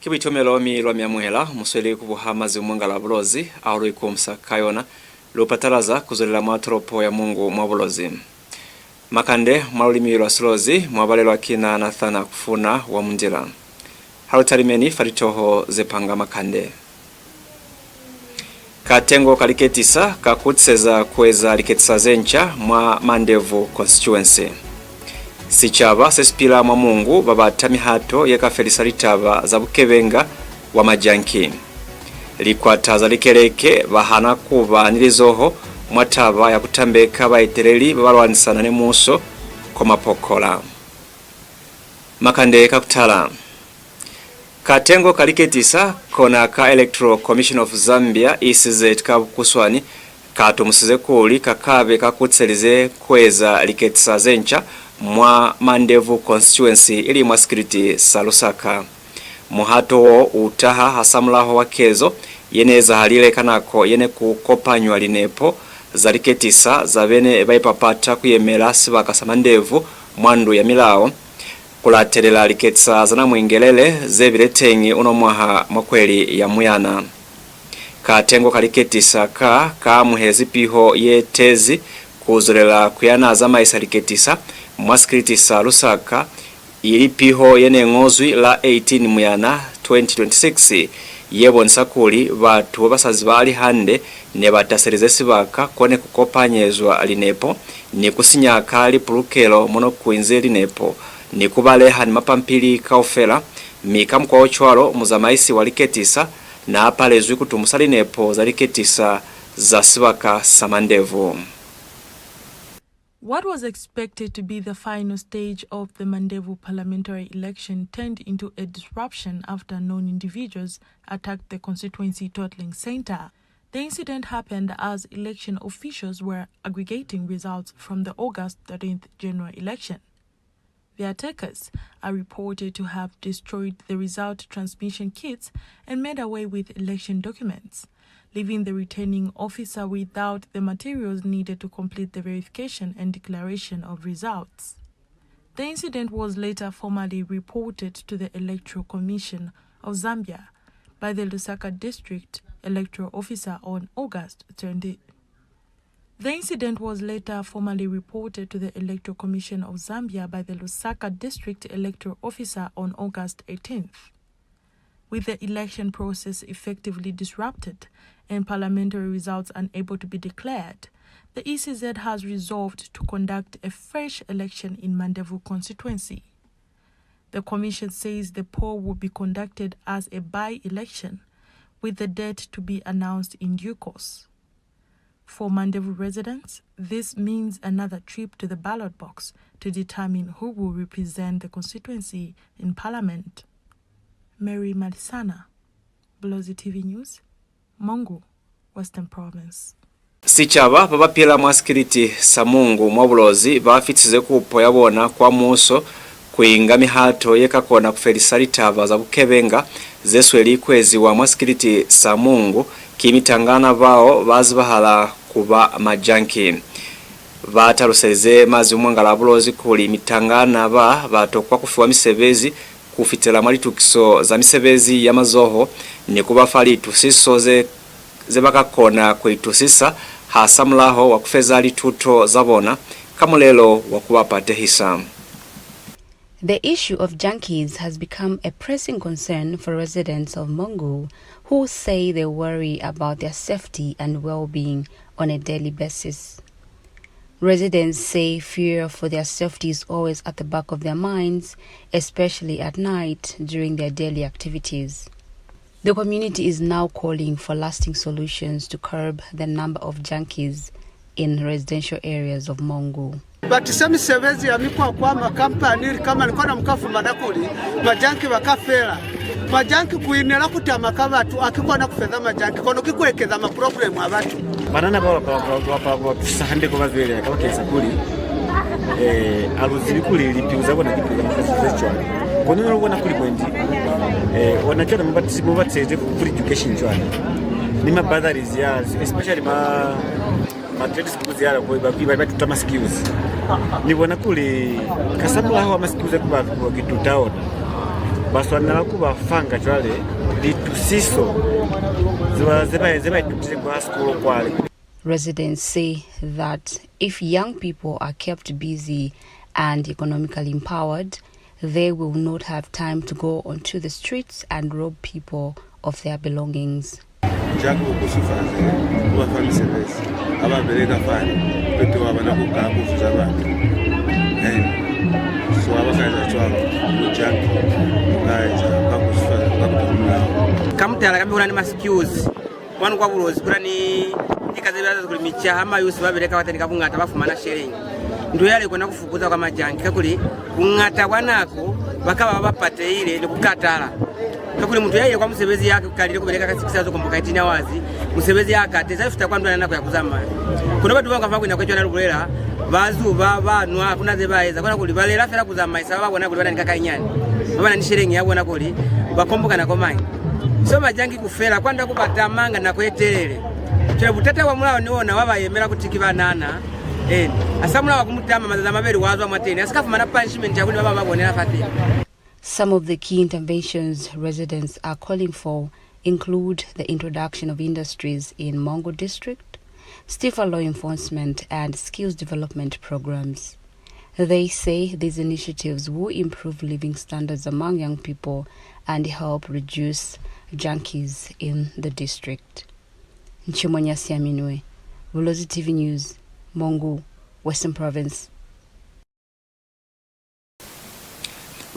Kibitomelo mi lwa myamuhela muswele kubuhamazi umwangala Bulozi aho ikumsa kayona lupatalaza kuzolera matropo ya Mungu mwa Bulozi. Makande Mwa Silozi mwabalelwa kina Nathana kufuna wa munjira. Halutarimeni faritoho zepanga Makande. KATENGO LIKETISA KUTISEZA KUEZA LIKETISA zencha mwa MANDEVU CONSTITUENCY. SICABA SESIPILA mwa MONGU BABATA MIHATO YEKAFELISA LITABA za BUKEBENGA wa JUNKIE. LIKWATA za LIKELEKE BAHANA KUBA ni LIZOHO mwa TABA ya KUTAMBEKA BAETELELI LWANISANA ne MUUSO kwa MAPOKOLA. Makande kakutala. KATENGO LIKETISA kona ka Electoral Commission of Zambia ECZ kabukuswani katumusize kuli kakabe kakutseleze KUEZA LIKETISA zencha mwa MANDEVU constituency ili mwa security salusaka. MIHATO wo utaha hasamulaho wakezo yeneza halile kanako yene kukopanywa linepo za LIKETISA za bene baipapata kuyemela sibaka MANDEVU mwandu ya milao kulatelela LIKETISA zana mwingelele zebiletengi unomwaha mwakweli ya muyana. KATENGO LIKETISA ka muhezi piho ye tezi kuzolela kuyana za maisa LIKETISA mwasikritisa lusaka ili piho yene ngozwi la 18 muyana 2026 yebonsa kuli batu basazi bali hande ne batasereze sibaka kone kukopanyezwa linepo ni kusinyaka lipulukelo mono kuinze linepo ni kubale hani mapampili kaofela mika mkwa ochwalo muzamaisi wa LIKETISA na apalezwi kutumusa linepo za LIKETISA za sibaka samandevu. What was expected to be the final stage of the MANDEVU parliamentary election turned into a disruption after known individuals attacked the constituency totaling center. The incident happened as election officials were aggregating results from the August 13th general election. The attackers are reported to have destroyed the result transmission kits and made away with election documents, leaving the returning officer without the materials needed to complete the verification and declaration of results. The incident was later formally reported to the Electoral Commission of Zambia by the Lusaka District Electoral Officer on August 20. The incident was later formally reported to the Electoral Commission of Zambia by the Lusaka District Electoral Officer on August 18th. With the election process effectively disrupted and parliamentary results unable to be declared, the ECZ has resolved to conduct a fresh election in MANDEVU constituency. The commission says the poll will be conducted as a by-election, with the date to be announced in due course. For MANDEVU residents, this means another trip to the ballot box to determine who will represent the constituency in parliament. Mary Madisana, Bulozi TV News, MONGU, Western Province. SICABA babapila mwasikiriti sa Mungu mwa Bulozi bafitize kupo yabona kwa MUUSO kuinga MIHATO yekakona kufelisa LITABA za BUKEBENGA zesweli kwezi wa mwasikiriti sa Mungu kimitangana bao bazibahala kuba MAJUNKIE. Bataruseze mazi umwangala Bulozi kuli mitangana batokwa kufiwa misebezi kufitela malitukiso za misebezi ya mazoho ni kubafali tusiso zebakakona kwetusisa hasamulaho wakufeza lituto zabona kamulelo wakubapate hisa. The issue of junkies has become a pressing concern for residents of MONGU who say they worry about their safety and well-being on a daily basis. Residents say fear for their safety is always at the back of their minds, especially at night during their daily activities. The community is now calling for lasting solutions to curb the number of junkies in residential areas of MONGU. But some sevezi amikuwa kwa makampani kama nilikuwa na mkafu madakuli majanki wakafela majanki kuinela kutama kabatu akikuwa na kufedha majanki kono kikwekeza ma problem abatu banana baba tusahande kwa vile kama kesa kuli aluzili kuli lipiuza bona kipiuza makafu kono ubona kuli kwendi wanachana mbatse kuli education chwana ni mabadhariz ya especially trade skills yara kwa biba tutama skills nibona kuli kasamula hawa maskills kwa kitutaona baswana kuba fanga chwale litusiso ziba itutire kwa school kwale. Residents say that if young people are kept busy and economically empowered, they will not have time to go onto the streets and rob people of their belongings. Kamutala kambi kuna maskills wanu kwa Bulozi kuna ni ikazibaza kuli micha ama yusi babeleka watani kabungata bafumana sharing ndo yale kwenda kufukuza kwa majangi kakuli kungata bwanako bakaba bapate ile ni kukatala kakuli mtu yeye kwa musebezi yake kukalile kubeleka kasikisazo kumbuka itina wazi musebezi yake ateza futa kwa ndo anana kwa kuzama kuna watu banga vangu inakwetwa na lukulela bazu banu kuna zebaeza kuna kuli balela fera kuzama isaba bona kuli bana nikaka inyani bana ni sharing yabo na kuli bakomboka na komanyi so majangi kufera kwanda kubata manga na kwetelele twe butata wa mulao niona wabayemera kutikiba nana asamula wakumutama mazaza mabeli wazwa mwateni asikafu mana punishment yakuni baba babonera fati. Some of the key interventions residents are calling for include the introduction of industries in MONGU district, stiffer law enforcement and skills development programs. They say these initiatives will improve living standards among young people and help reduce junkies in the district. Nchimonyasi Aminwe, Bulozi TV News, MONGU, Western Province.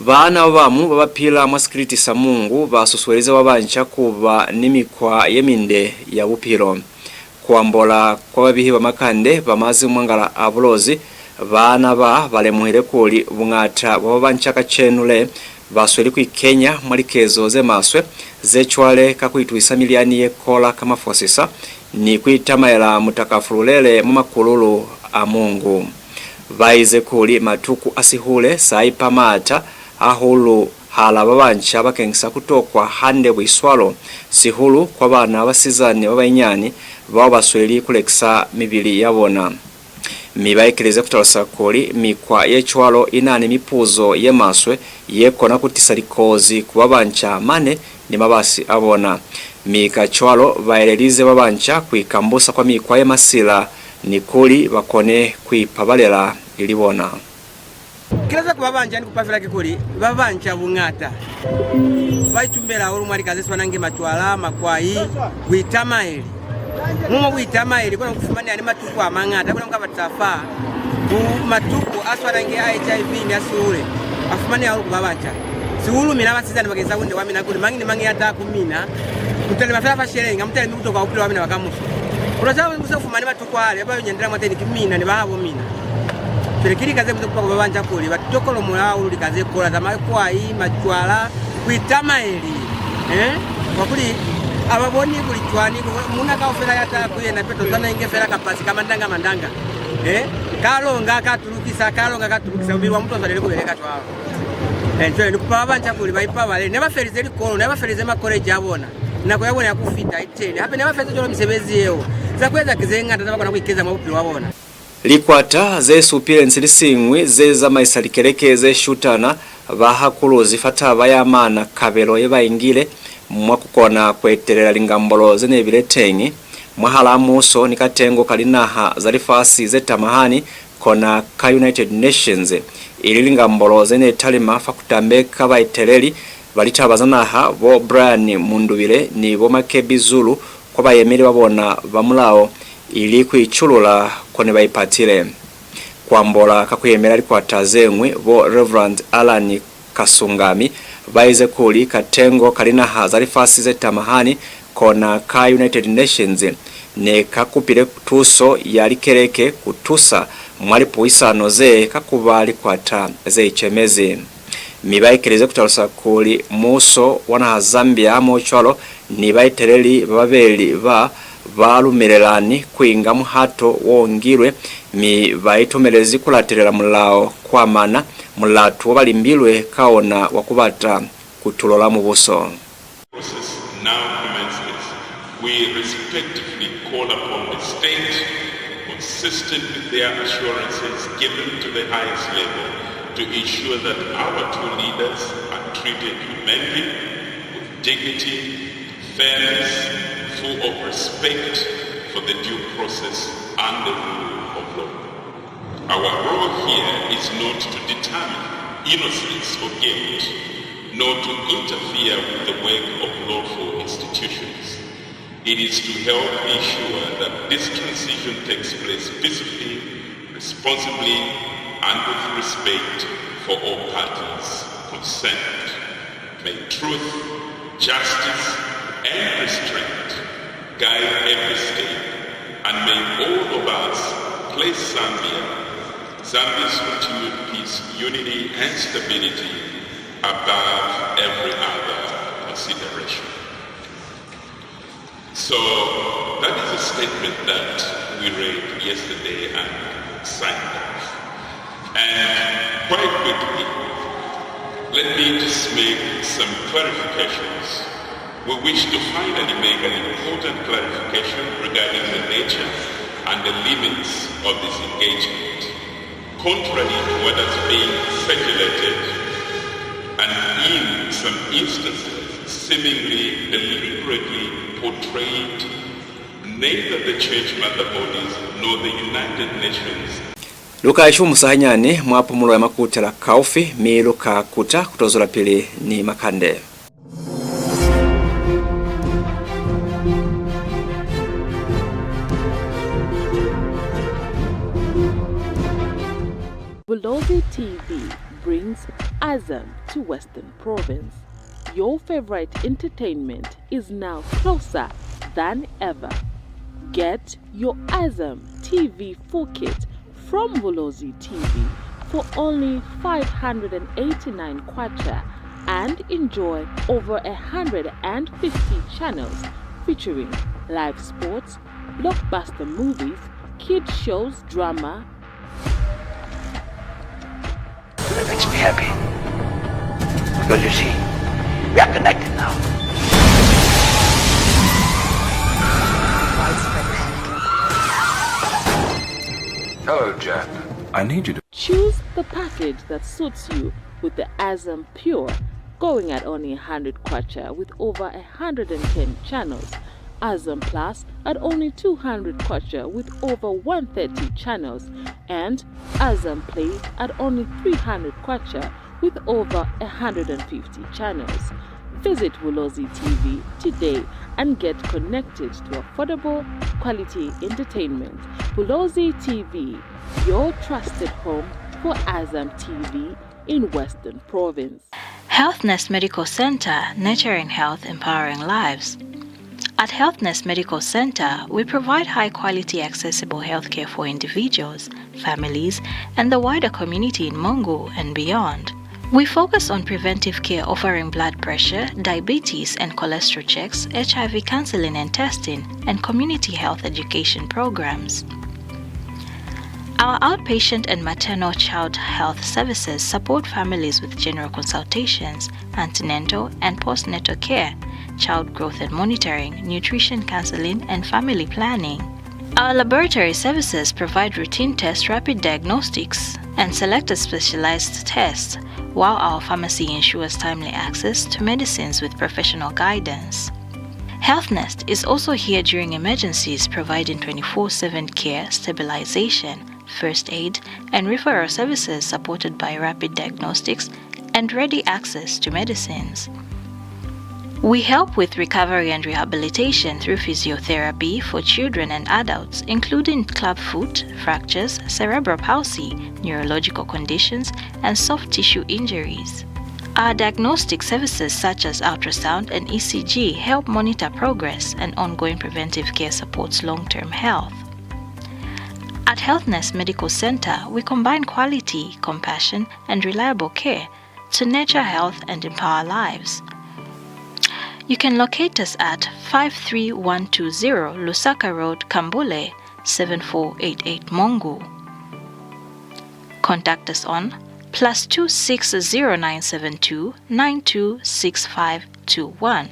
Baana bamu babapila mwasikilitisa Mungu basusweleza wabancha kuba nimikwa yeminde ya bupiro kuambola kwa babihi Makande bamazi mwangala abulozi baana balemuhire kuli bungata babancha kachenule basweli ku Kenya mwalikezo ze maswe zechwale kakuitwisa miliani yekola kama fosisa ni kuitamaela mutakafulele mu makululu a Mungu baize kuli matuku asihule saipa mata ahulu hala babancha bakengisa kutokwa hande bwiswalo sihulu kwa bana basizane babayinyani baba basweli kulekisa mibili yabona mibaikirize kutalosa kuli mikwa yechwalo inane mipuzo yemaswe yekona kutisa likozi kubabancha mane ni mabasi abona mika chwalo baelelize babancha kuikambusa kwa mikwa yemasila nikuli bakone kuipabalela ilibona kilaza kubabanja ni kupafira kikuli babanja bungata baitumbera olumwali kazeswa nange machwala makwai kuitamaeli mumo kuitamaeli kuna kufumani ani matuku amangata kuna ngabatafa matuku aswa nange HIV ni asule afumani ya kubabanja siulu mina basiza nibageza kunde wamina kuli mangi ni mangi hata kumina mutele mafira fasherenga mutele mikuto kwa upilo wamina wakamusu unachawa mufumani matuku wale abayo nyendera mwateni kimina ni bahabo mina Tulikiri kaze kutoka babanja kuli batokolo mulao likaze kola za makwai machwala kuitamaeli kwa kuli ababoni kuli chwani muna ka ofera yata kuye na peto sana ingefera kapasi kama mandanga kalonga katurukisa ubiwa mtu azalele kubeleka twao njo ni kupabanja kuli baipa bale neba ferize likolo neba ferize makore jabona nako yabona yakufita itene hape neba ferize jolo misebezi yeo za kweza kizenga tazaba na kuikeza mabupi wabona LIKWATA ze supile lisingwi ze za maisa likeleke ze shutana bahakulu zifata bayamana kabelo yebaingile mwakukona kwetelela lingambolo zene biletengi mwahala MUUSO ni KATENGO kalinaha zalifasi ze tamahani kona ka United Nations ili lingambolo zene talima fa KUTAMBEKA BAETELELI balitabazanaha bo Brian Mundubile ni bo Makebi Zulu kwa bayemeli babona bamulao ili kuichulula kone baipatile kwambola kakuyemera LIKWATA zengwe bo Reverend Alan Kasungami baize kuli KATENGO kalina hazalifasi ze tamahani kona ka United Nations ne kakupile tuso ya LIKELEKE kutusa mwali puisano ze kakuba LIKWATA ze ichemezi mibaikirize kutalosa kuli MUUSO wana Zambia mochwalo ni BAETELELI babeli balumirelani kuinga MIHATO wongirwe mi baitomelezi kulaterera mulao kwamana mulatu wabalimbilwe kaona wakubata kutulola mu buso. Now commences. We respectively call upon the state, consistent with their assurances given to the highest level, to ensure that our two leaders are treated humanely, with dignity, fairness, full of respect for the due process and the rule of law. Our role here is not to determine innocence or guilt, nor to interfere with the work of lawful institutions. It is to help ensure that this transition takes place peacefully, responsibly, and with respect for all parties concerned. May truth, justice, and restraint guide every step, and may all of us place Zambia's continued peace, unity, and stability above every other consideration. So that is a statement that we read yesterday and signed off. And quite quickly, let me just make some clarifications. We wish to finally make an important clarification regarding the nature and the limits of this engagement. Contrary to what has been speculated and in some instances seemingly deliberately portrayed, neither the church mother bodies nor the United Nations. Luka ishu musahanyani mwapumulo ya makuta la kaufi mi luka kuta kutozola pili ni Makande. Bulozi TV brings Azam to Western Province. Your favorite entertainment is now closer than ever. Get your Azam TV 4 kit from Bulozi TV for only 589 kwacha and enjoy over 150 channels featuring live sports, blockbuster movies, kids shows, drama. That makes me happy. Because you see, we are connected now. Hello, Jack. I need you to choose the package that suits you with the Azam Pure, going at only 100 kwacha with over 110 channels. Azam Plus at only 200 kwacha with over 130 channels, and Azam Play at only 300 kwacha with over 150 channels. Visit Bulozi TV today and get connected to affordable quality entertainment. Bulozi TV, your trusted home for Azam TV in Western Province. Healthness Medical Center, nurturing health, empowering lives. At Healthness Medical Center, we provide high-quality, accessible healthcare for individuals, families, and the wider community in MONGU and beyond. We focus on preventive care, offering blood pressure, diabetes and cholesterol checks, HIV counseling and testing, and community health education programs. Our outpatient and maternal child health services support families with general consultations, antenatal and postnatal care, child growth and monitoring, nutrition counseling, and family planning. Our laboratory services provide routine tests, rapid diagnostics, and selected specialized tests, while our pharmacy ensures timely access to medicines with professional guidance. HealthNest is also here during emergencies, providing 24/7 care, stabilization, first aid, and referral services supported by rapid diagnostics and ready access to medicines. We help with recovery and rehabilitation through physiotherapy for children and adults, including clubfoot, fractures, cerebral palsy, neurological conditions, and soft tissue injuries. Our diagnostic services such as ultrasound and ECG help monitor progress, and ongoing preventive care supports long-term health. At Healthness Medical Center, we combine quality, compassion, and reliable care to nurture health and empower lives. You can locate us at 53120 Lusaka Road, Kambule, 7488 MONGU. Contact us on +2609729 926521.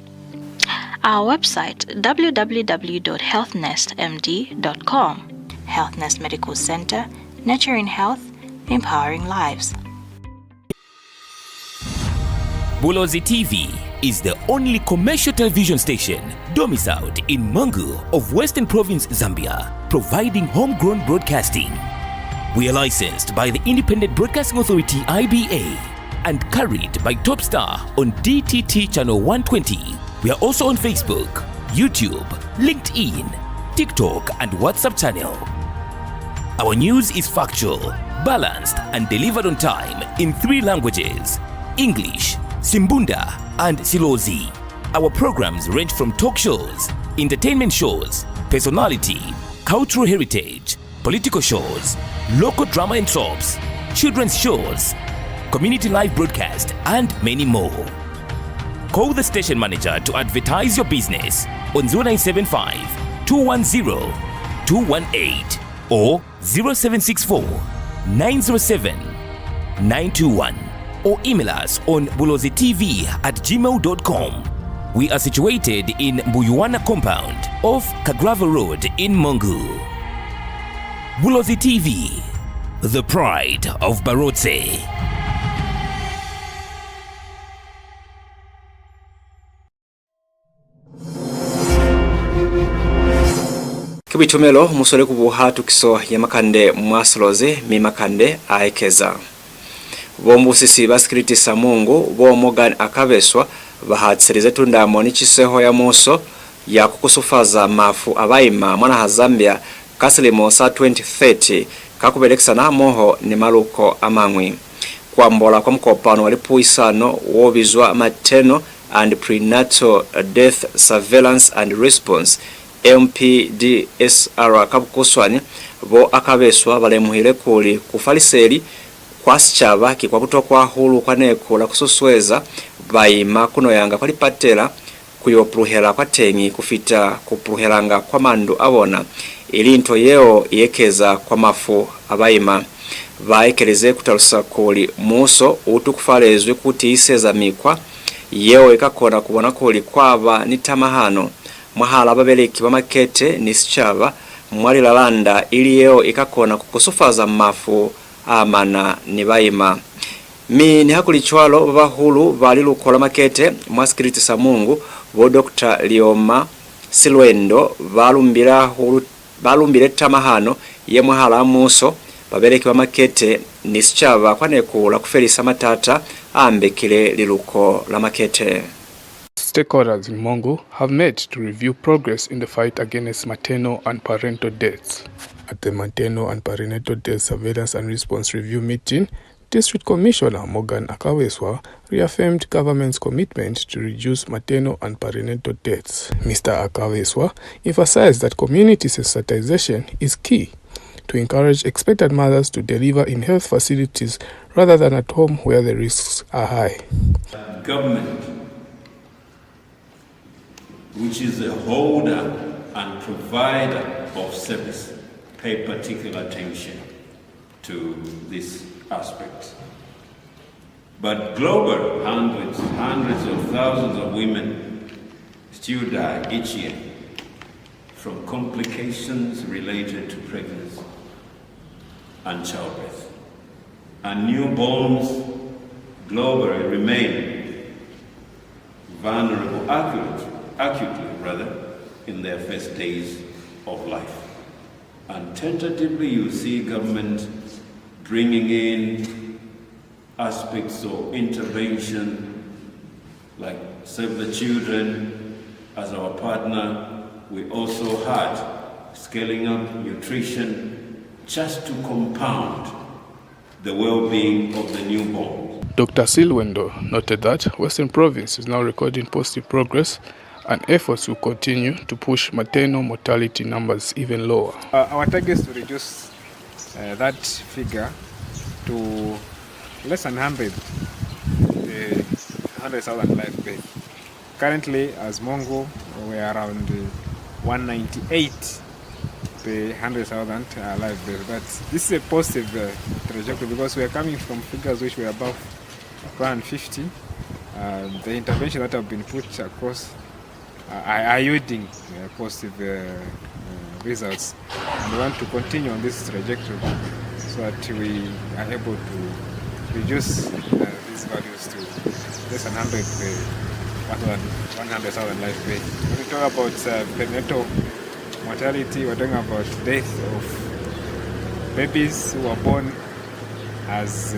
Our website www.healthnestmd.com. Healthness Medical Center, nurturing health, empowering lives. Bulozi TV is the only commercial television station domiciled in MONGU of Western Province, Zambia, providing homegrown broadcasting. We are licensed by the Independent Broadcasting Authority (IBA) and carried by TopStar on DTT Channel 120. We are also on Facebook, YouTube, LinkedIn, TikTok, and WhatsApp channel. Our news is factual, balanced, and delivered on time in 3 languages: English, Simbunda, and Silozi. Our programs range from talk shows, entertainment shows, personality, cultural heritage, political shows, local drama and soaps, children's shows, community live broadcast, and many more. Call the station manager to advertise your business on 0975 210 218 or 0764 907 921, or email us on bulozitv@gmail.com. We are situated in Buyuana compound off Kagrava Road in MONGU. Bulozi TV, the pride of Barotse. Kibitumelo musole kubuha tukiso ya Makande Mwa Silozi mi Makande aekeza. Bombusisi basikritisa Mungu bo Morgan akabeswa bahatsirize tundamo n'ikiseho ya MUUSO ya kukusufaza mafu abayima mwana ha Zambia kasilimo sa 2030 kakubelekisana moho ni maluko amangwi kwambola kwa mkopano walipuisano wobizwa maternal and prenatal death surveillance and response MPDSR kabukuswani bo akabeswa balemuhile kuli kufaliseli kwa SICABA kikwa kutokwa hulu kwa neko la kususweza bayima kuno yanga kwa lipatela kuyopruhela kwa tengi kufita kupruhelanga kwa mandu abona ilinto yeo yekeza kwa mafu abayima baekeleze kutalusa kuli MUUSO utukufalezwe KUTISEZA mikwa yeo ikakona kubona kuli kwaba nitamahano mwahala babeleki bamakete ni SICABA mwali lalanda ili yeo ikakona kukusufaza mafu amana ni bayima ni hakuli chwalo babahulu bali lukola makete mwasikritisa Mungu bo Dr. Lioma Silwendo balumbire tamahano ye mwahala MUUSO babeleki bamakete ni SICABA kwanekula kufelisa matata ambekile liluko la makete. Stakeholders in MONGU have met to review progress in the fight against maternal and parental deaths. At the Maternal and Parental Death Surveillance and Response Review meeting, District Commissioner Morgan Akaweswa reaffirmed government's commitment to reduce maternal and parental deaths. Mr. Akaweswa emphasized that community sensitization is key to encourage expectant mothers to deliver in health facilities rather than at home where the risks are high. Government, which is the holder and provider of service, pay particular attention to this aspect. But global, hundreds of thousands of women still die each year from complications related to pregnancy and childbirth. And newborns globally remain vulnerable acutely in their first days of life. And tentatively you see government bringing in aspects of intervention like Save the Children as our partner. We also had scaling up nutrition just to compound the well-being of the newborn. Dr. Silwendo noted that Western Province is now recording positive progress and efforts will continue to push maternal mortality numbers even lower. Our target is to reduce that figure to less than 100,000 live births. Currently, as MONGU, we are around 198 per 100,000 live births. But this is a positive trajectory because we are coming from figures which were above 150. The intervention that have been put across are yielding positive results, and we want to continue on this trajectory so that we are able to reduce this its values to less than 100,000 life paid. When we talk about perinatal mortality, we're talking about death of babies who are born as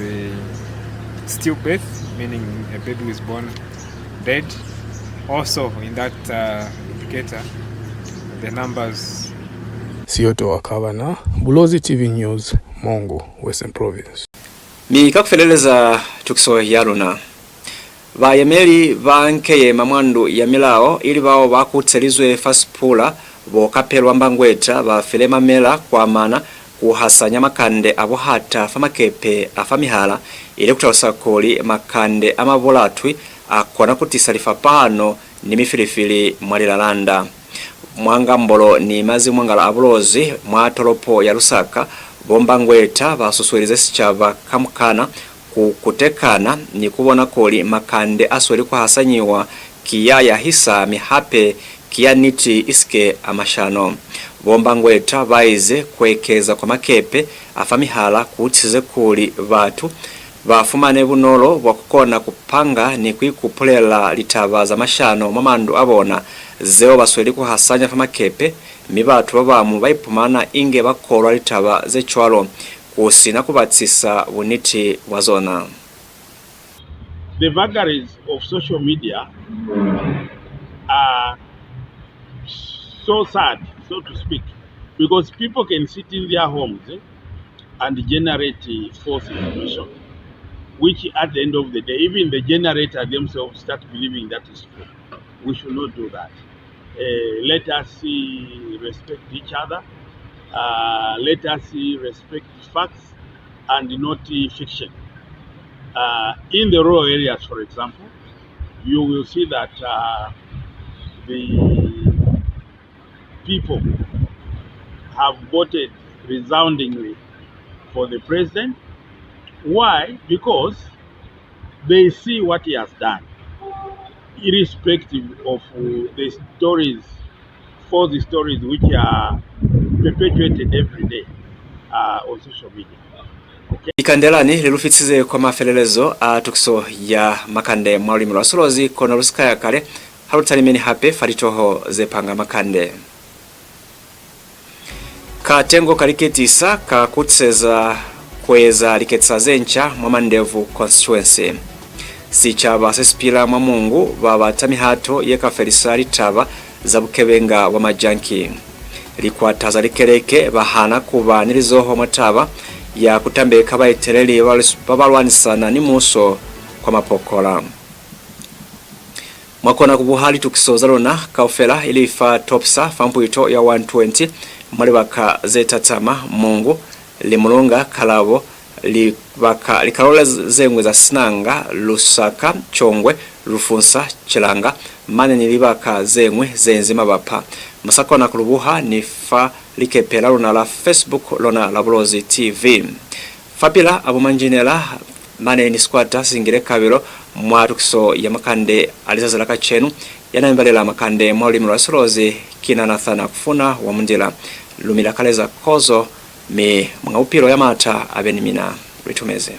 stillbirth, meaning a baby is born dead. Also in that indicator, the numbers. Sioto Wakabana, Bulozi TV News, MONGU, Western Province. Mikakufeleleza tukiso yaluna. Bayemeli bankeye mamwandu ya milao ili bao bakutselizwe fasipula bokapelwa mbangweta bafilema mela kwa mana kuhasanya makande abohata famakepe afamihala ili kutawasakoli makande amabolatwi akona kutisalifa pano ni mifilifili mwalilalanda. Mwangambolo ni mazi mwangala abulozi mwatolopo ya Lusaka bombangweta basuswelize SICABA kamukana kutekana ni kubona koli makande asweli kuhasanyiwa kiyaya hisa mihape kia niti iske amashano. Bombangweta baize kwekeza kwa makepe afamihala kutize kuli batu bafumane bunolo wakukona kupanga ni kuikupulela LITABA za mashano mamandu abona zeo basweli kuhasanya famakepe mibatu babamu baipumana inge bakolwa LITABA zechwalo kusina kubatsisa buniti wazona. The vagaries of social media are so sad, so to speak, because people can sit in their homes and generate false information, which at the end of the day, even the generator themselves start believing that is true. We should not do that. Let us respect each other. Let us respect facts and not fiction. In the rural areas, for example, you will see that the people have voted resoundingly for the president. Why? Because they see what he has done, irrespective of the stories, false stories which are perpetuated every day on social media. Ikandelani lilufitsize kwa mafelelezo tukiso ya Makande Mwa Silozi kono lusikaya kale halutalimeni hape faritoho zepanga makande. KATENGO KALIKETISA KUTISEZA KUEZA LIKETISA zencha mwa MANDEVU CONSTITUENCY. SICABA SESIPILA mwa MONGU BABATA MIHATO YEKAFELISA LITABA za BUKEBENGA wa JUNKIE. LIKWATA za LIKELEKE BAHANA KUBA ni LIZOHO mwa TABA ya KUTAMBEKA BAETELELI BABALWANISANA ni MUUSO kwa MAPOKOLA. Mwakona kubuhali tukisoza lona kaufela ilifa TOPSA fampuito ya 120 mwalibaka zetatama MONGU limulunga kalabo libaka likalola zengwe za Sinanga Lusaka Chongwe Lufunsa Chilanga mane nilibaka zengwe zenzima bapa masako na kulubuha ni fa likepela lona la Facebook lona la Bulozi TV fapila abumanjinela mane ni squata singire kabiro mwatukiso ya Makande alizazalaka chenu yanayembalela Makande Mwa Silozi kina nathana kufuna wa mundila lumila kaleza kozo me mwaupiro ya mata abenimina ritumeze.